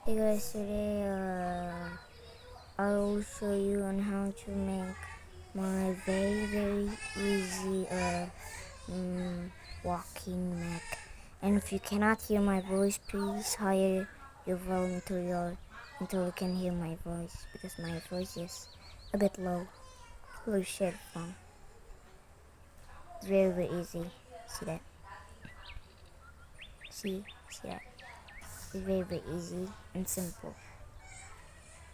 Hey guys, today I will show you on how to make my very easy walking mech. And if you cannot hear my voice, please hire your phone until you can hear my voice, because my voice is a bit low. Please share the phone. It's very easy. See that? See that? It's very easy and simple.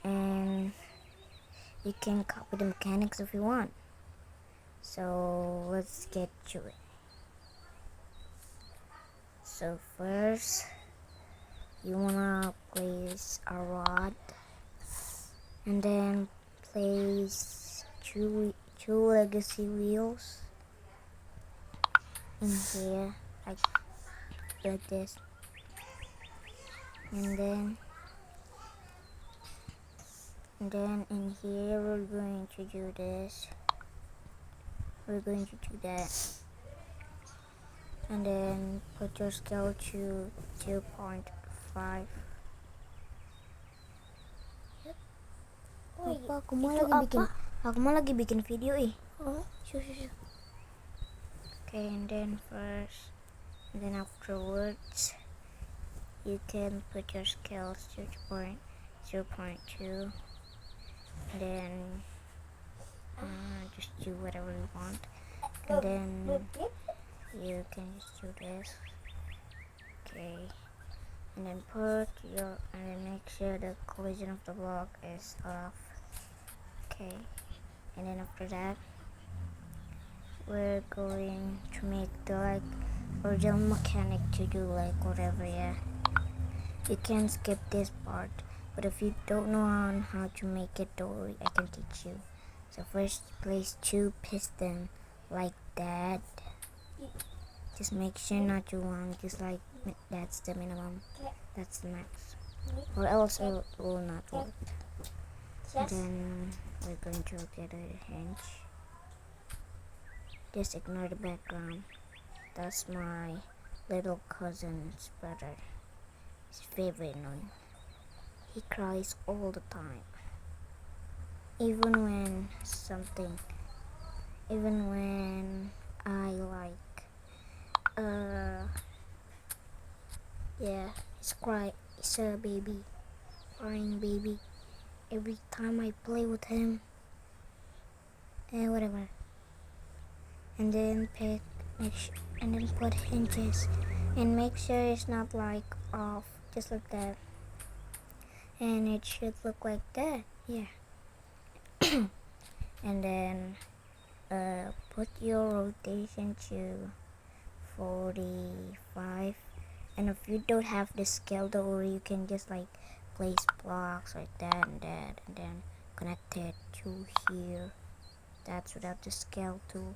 And you can copy the mechanics if you want. So let's get to it. So first, you wanna place a rod, and then place two legacy wheels in here, like this, and then in here we're going to do this. We're going to do that, and then put your scale to 2.5. Apa, aku mau lagi bikin video Okay, and then afterwards you can put your scales to 0.2, and then just do whatever you want, and then you can just do this. Okay, and then make sure the collision of the block is off. Okay, and then after that we're going to make the original mechanic to do whatever. You can skip this part, but if you don't know how to make it, don't worry, I can teach you. So first place 2 piston like that. Just make sure not too long, just like that's the minimum, that's the max, or else it will not work. And then we're going to get a hinge. Just ignore the background. That's my little cousin's brother. He's very annoying. He cries all the time. Even when I he's a baby, crying baby. Every time I play with him, whatever. And then put hinges, and make sure it's not off, just like that. And it should look like that, yeah. And then put your rotation to 45. And if you don't have the scale, don't worry, you can just place blocks like that and that, and then connect it to here. That's without the scale tool.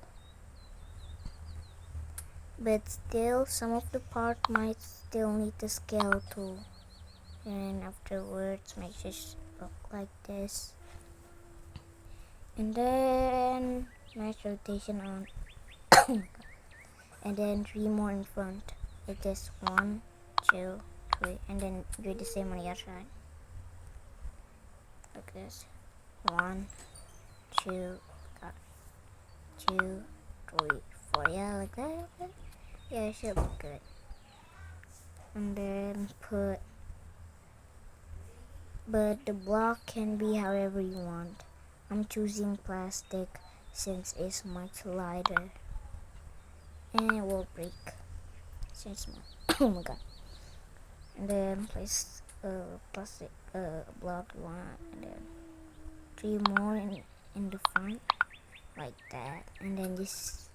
But still, some of the part might still need the scale tool. And afterwards, make sure it look like this. And then nice rotation on. And then 3 more in front. Like this, 1, 2, 3, and then do the same on the other side. Like this, 1, 2, 2, 3, 4. Yeah, like that. Yeah, it should look good. And then but the block can be however you want. I'm choosing plastic since it's much lighter and it will break since oh my god. And then place plastic block 1, and then 3 more in the front like that, and then just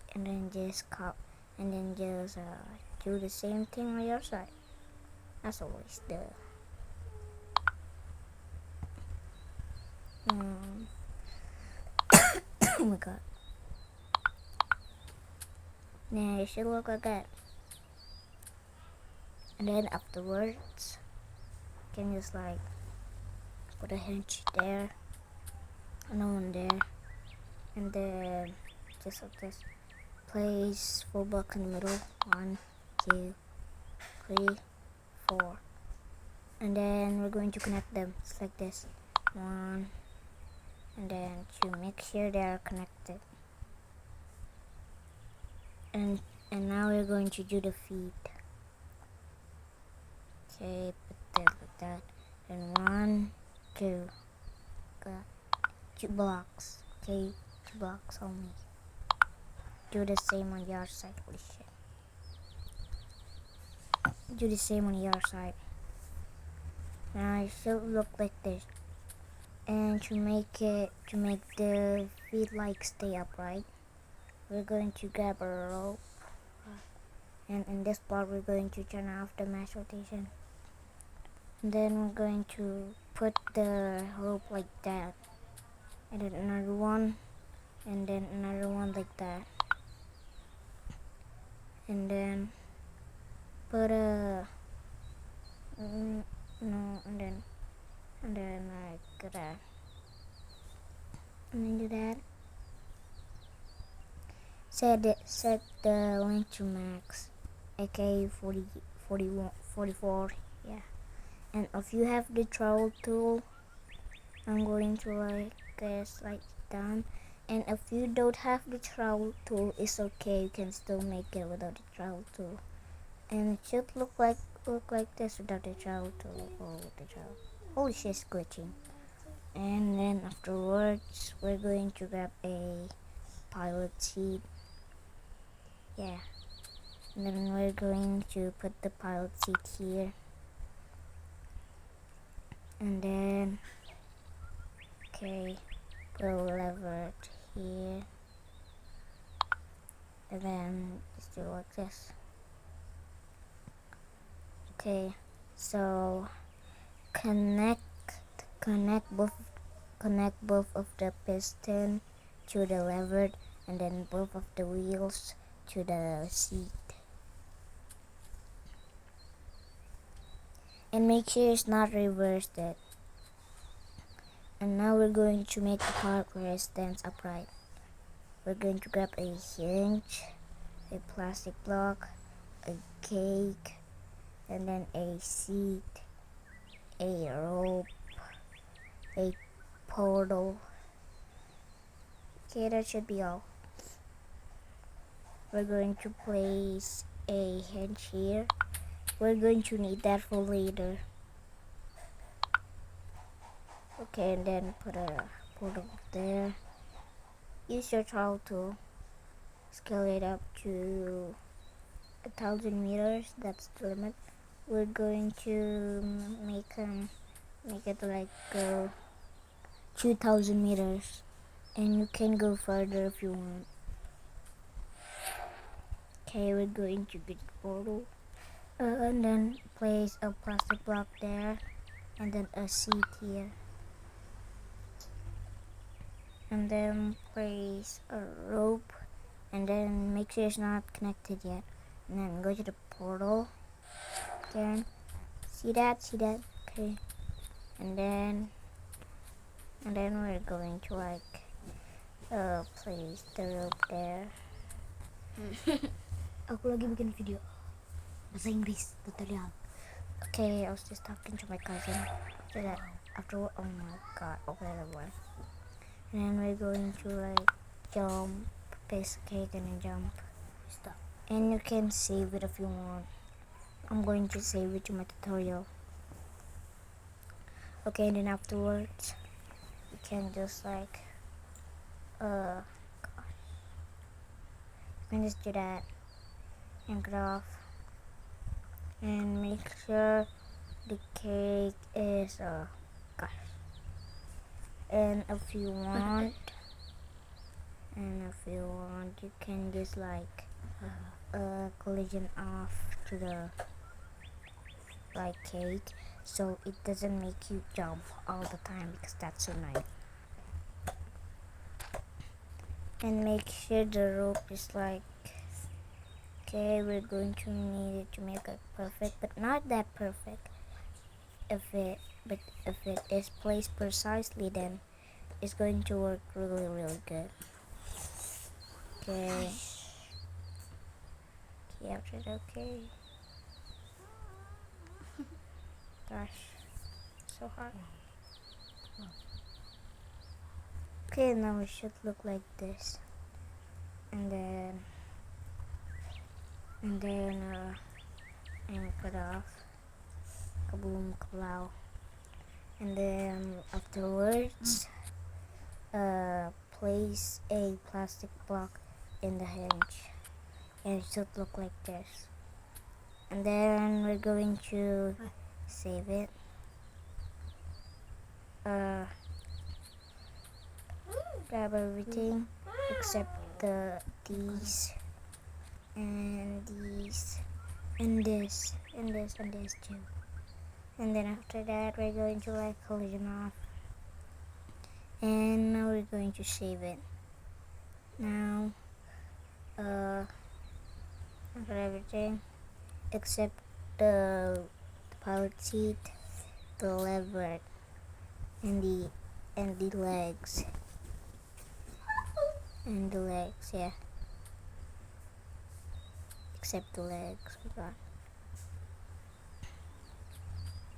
do the same thing on your side. As always, oh my god. Now it should look like that. And then afterwards, you can just put a hinge there, another one there, and then just like this. Place 4 blocks in the middle. 1, 2, 3, 4. and then we're going to connect them just like this. One, and then to make sure they are connected. And now we're going to do the feet. Okay, put that like that. And 1, 2, got 2 blocks. Okay, 2 blocks only. Do the same on the other side. Holy shit. Do the same on the other side. Now it should look like this. And to make the feet like stay upright, we're going to grab a rope. And in this part, we're going to turn off the mesh rotation. And then we're going to put the rope like that. And then another one. And then another one like that. And then put a no, and then like that. And then do that. Set the length to max, aka 40, 41, 44. Yeah. And if you have the trowel tool, I'm going to slide down. And if you don't have the trowel tool, it's okay. You can still make it without the trowel tool. And it should look like this without the trowel tool or with the trowel. Holy shit, it's glitching. And then afterwards, we're going to grab a pilot seat. Yeah. And then we're going to put the pilot seat here. And then, okay, put a lever here. And then just do like this. Okay, so connect both of the piston to the lever, and then both of the wheels to the seat. And make sure it's not reversed it. And now we're going to make the part where it stands upright. We're going to grab a hinge, a plastic block, a cake, and then a seat, a rope, a portal. Okay, that should be all. We're going to place a hinge here. We're going to need that for later. Okay, and then put a portal there. Use your trowel tool. Scale it up to 1,000 meters. That's the limit. We're going to make it like 2,000 meters, and you can go further if you want. Okay, we're going to get the portal, and then place a plastic block there, and then a seat here, and then place a rope, and then make sure it's not connected yet, and then go to the portal again. See that? Okay, and then we're going to place the rope there. Aku lagi bikin video bahasa Inggris tutorial. Okay, I was just talking to my cousin. So that after, oh my god, okay, that one. And then we're going to jump, piece cake, and then jump. Stop. And you can save it if you want. I'm going to save it to my tutorial. Okay, and then afterwards, you can just you can just do that and get off, and make sure the cake is gosh. And if you want, you can just collision off to the cake, so it doesn't make you jump all the time, because that's so nice. And make sure the rope is okay, we're going to need it to make it perfect, but not that perfect. If it is placed precisely, then it's going to work really, really good. Okay. Okay, after that, okay. Gosh, so hard. Okay, now it should look like this. And then and cut off. Kaboom, kablow. And then afterwards, place a plastic block in the hinge, and it should look like this. And then we're going to save it. Grab everything except these and these and this and this and this too. And then after that, we're going to like collision off. And now we're going to save it. Now, I got everything except the pilot seat, the lever, and the legs. And the legs, yeah. Except the legs, we got.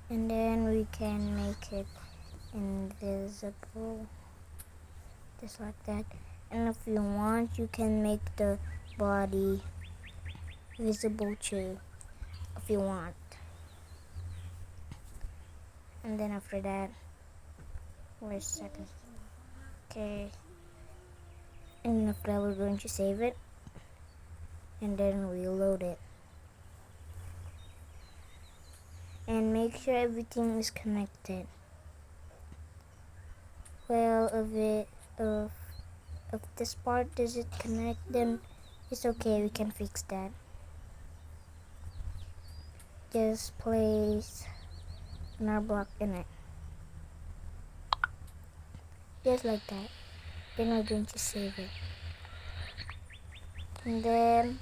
And then we can make it invisible, just like that. And if you want, you can make the body visible too, if you want. And then after that, wait a second. Okay. And after that, we're going to save it, and then reload it. And make sure everything is connected. Well, if this part doesn't connect, then it's okay, we can fix that. Just place another block in it. Just like that. Then we're going to save it. And then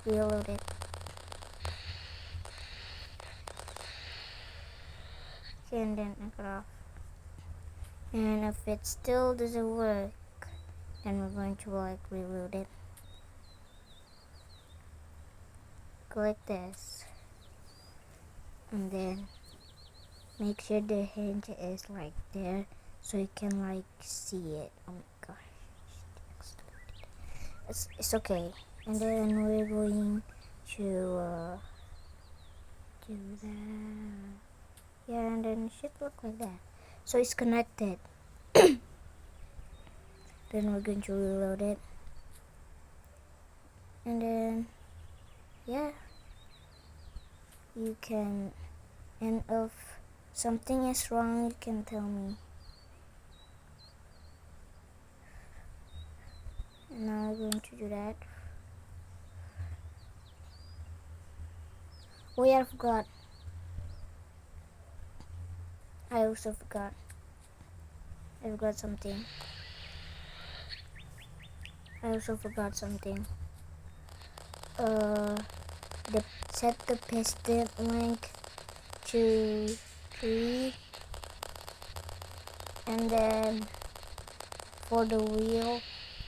reload it. Okay, and then knock it off. And if it still doesn't work, then we're going to like reload it. Go like this. And then make sure the hinge is like there so you can like see it. Oh my gosh. It's okay. And then we're going to do that. Yeah, and then it should look like that. So it's connected. Then we're going to reload it. And then, yeah. You can, and if something is wrong, you can tell me. And now I'm going to do that. Oh yeah, I forgot. I also forgot. I forgot something. Set the piston length to 3, and then for the wheel,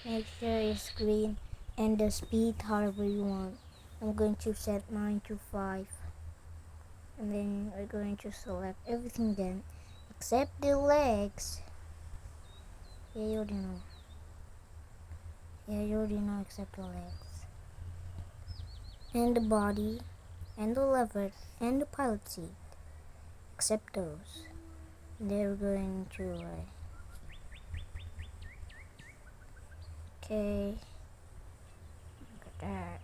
make sure it's green, and the speed however you want. I'm going to set mine to 5, and then we're going to select everything then, except the legs. Yeah, you already know. Except the legs, and the body, and the lever, and the pilot seat, except those. They're going to okay. That.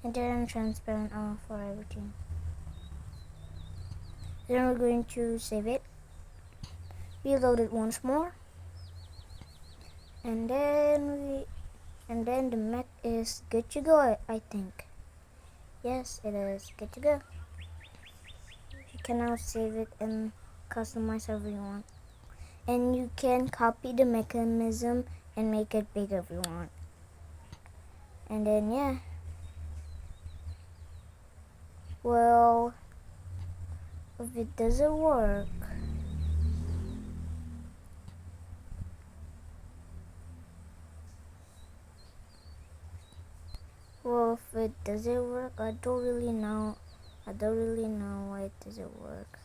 And then transparent off for everything. Then we're going to save it. Reload it once more. And then the mech is good to go, I think. Yes, it is good to go. You can now save it and customize however you want. And you can copy the mechanism and make it bigger if you want. And then yeah. Well, if it doesn't work, Well, if it does it work, I don't really know. I don't really know why it doesn't work.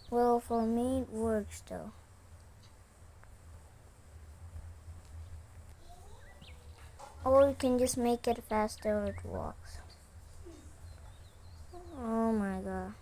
Well, for me it works though. Or you can just make it faster or it walks. Oh my god.